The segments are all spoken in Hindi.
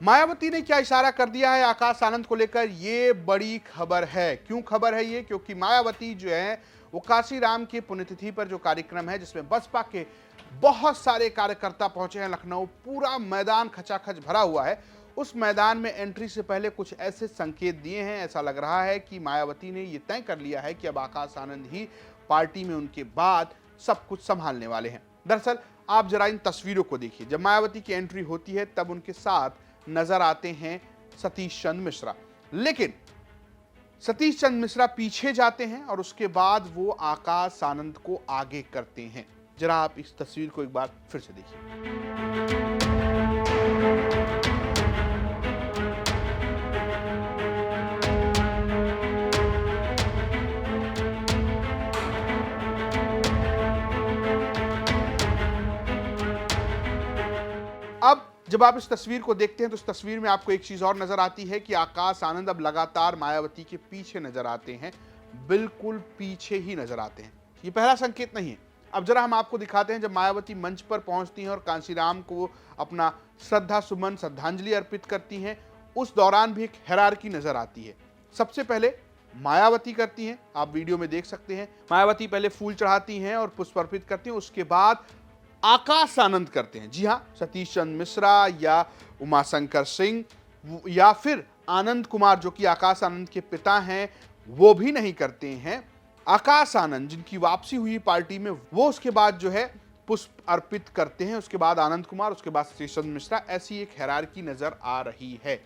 मायावती ने क्या इशारा कर दिया है आकाश आनंद को लेकर, ये बड़ी खबर है। क्यों खबर है ये? क्योंकि मायावती जो है वो काशीराम की पुण्यतिथि पर जो कार्यक्रम है जिसमें बसपा के बहुत सारे कार्यकर्ता पहुंचे हैं लखनऊ, पूरा मैदान खचाखच भरा हुआ है। उस मैदान में एंट्री से पहले कुछ ऐसे संकेत दिए हैं, ऐसा लग रहा है कि मायावती ने ये तय कर लिया है कि अब आकाश आनंद ही पार्टी में उनके बाद सब कुछ संभालने वाले हैं। दरअसल आप जरा इन तस्वीरों को देखिए। जब मायावती की एंट्री होती है तब उनके साथ नजर आते हैं सतीश चंद्र मिश्रा, लेकिन सतीश चंद्र मिश्रा पीछे जाते हैं और उसके बाद वो आकाश आनंद को आगे करते हैं। जरा आप इस तस्वीर को एक बार फिर से देखिए। अब जब आप इस तस्वीर को देखते हैं तो इस तस्वीर में आपको एक चीज और नजर आती है कि आकाश आनंद अब लगातार मायावती के पीछे नजर आते हैं, बिल्कुल पीछे ही नजर आते हैं। ये पहला संकेत नहीं है। अब जरा हम आपको दिखाते हैं जब मायावती मंच पर पहुंचती हैं और कांशीराम को अपना श्रद्धा सुमन श्रद्धांजलि अर्पित करती हैं, उस दौरान भी एक हैरारकी नजर आती है। सबसे पहले मायावती करती हैं, आप वीडियो में देख सकते हैं। मायावती पहले फूल चढ़ाती हैं और पुष्प अर्पित करती हैं, उसके बाद आकाश आनंद करते हैं। जी हाँ, सतीश चंद्र मिश्रा या उमाशंकर सिंह या फिर आनंद कुमार जो कि आकाश आनंद के पिता हैं, वो भी नहीं करते हैं। आकाश आनंद जिनकी वापसी हुई पार्टी में, वो उसके बाद जो है पुष्प अर्पित करते हैं, उसके बाद आनंद कुमार, उसके बाद सतीश चंद्र मिश्रा। ऐसी एक हैरारकी नजर आ रही है।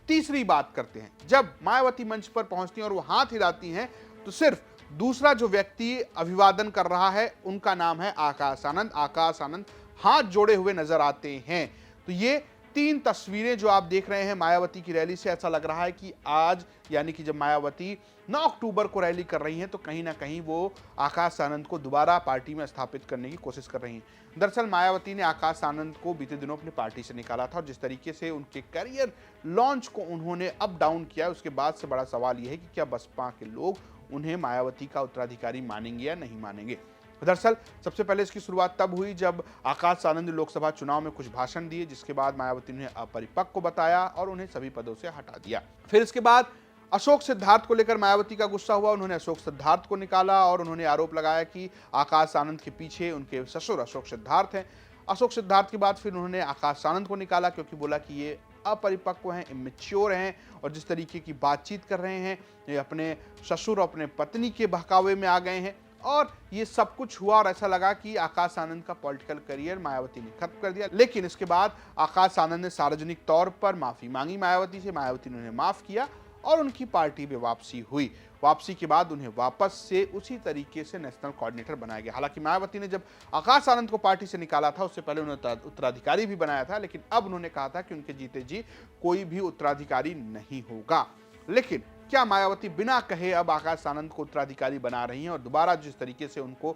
तीसरी बात करते हैं, जब मायावती मंच पर पहुंचती हैं और वो हाथ हिलाती हैं तो सिर्फ दूसरा जो व्यक्ति अभिवादन कर रहा है उनका नाम है आकाश आनंद। आकाश आनंद हाथ जोड़े हुए नजर आते हैं। तो ये तीन तस्वीरें जो आप देख रहे हैं मायावती की रैली से, ऐसा लग रहा है कि आज यानी कि जब मायावती 9 अक्टूबर को रैली कर रही हैं तो कहीं ना कहीं वो आकाश आनंद को दोबारा पार्टी में स्थापित करने की कोशिश कर रही हैं। दरअसल मायावती ने आकाश आनंद को बीते दिनों अपनी पार्टी से निकाला था और जिस तरीके से उनके करियर लॉन्च को उन्होंने अप डाउन किया, उसके बाद से बड़ा सवाल यह है कि क्या बसपा के लोग उन्हें मायावती का उत्तराधिकारी मानेंगे या नहीं मानेंगे। दरअसल सबसे पहले इसकी शुरुआत तब हुई जब आकाश आनंद ने लोकसभा चुनाव में कुछ भाषण दिए, जिसके बाद मायावती ने अपरिपक्व बताया और उन्हें सभी पदों से हटा दिया। फिर इसके बाद अशोक सिद्धार्थ को लेकर मायावती का गुस्सा हुआ, उन्होंने अशोक सिद्धार्थ को निकाला और उन्होंने आरोप लगाया कि आकाश आनंद के पीछे उनके ससुर अशोक सिद्धार्थ हैं। अशोक सिद्धार्थ के बाद फिर उन्होंने आकाश आनंद को निकाला क्योंकि बोला कि ये अपरिपक्व हैं, इमेच्योर हैं और जिस तरीके की बातचीत कर रहे हैं, ये अपने ससुर और अपने पत्नी के बहकावे में आ गए हैं। और ये सब कुछ हुआ और ऐसा लगा कि आकाश आनंद का पॉलिटिकल करियर मायावती ने खत्म कर दिया। लेकिन इसके बाद आकाश आनंद ने सार्वजनिक तौर पर माफी मांगी मायावती से, मायावती ने उन्हें माफ किया और उनकी पार्टी में वापसी हुई। वापसी के बाद उन्हें वापस से उसी तरीके से नेशनल कोऑर्डिनेटर बनाया गया। हालांकि मायावती ने जब आकाश आनंद को पार्टी से निकाला था उससे पहले उन्होंने उत्तराधिकारी भी बनाया था, लेकिन अब उन्होंने कहा था कि उनके जीते जी कोई भी उत्तराधिकारी नहीं होगा। लेकिन क्या मायावती बिना कहे अब आकाश आनंद को उत्तराधिकारी बना रही हैं और दोबारा जिस तरीके से उनको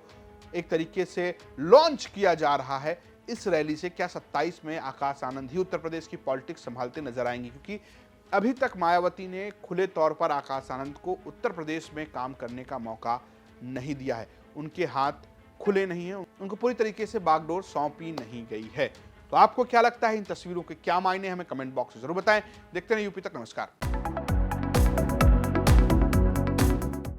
एक तरीके से लॉन्च किया जा रहा है इस रैली से, क्या 27 में आकाश आनंद ही उत्तर प्रदेश की पॉलिटिक्स संभालते नजर आएंगे? क्योंकि अभी तक मायावती ने खुले तौर पर आकाश आनंद को उत्तर प्रदेश में काम करने का मौका नहीं दिया है। उनके हाथ खुले नहीं हैं, उनको पूरी तरीके से बागडोर सौंपी नहीं गई है। तो आपको क्या लगता है इन तस्वीरों के क्या मायने, हमें कमेंट बॉक्स में जरूर बताएं। देखते रहें यूपी तक। नमस्कार।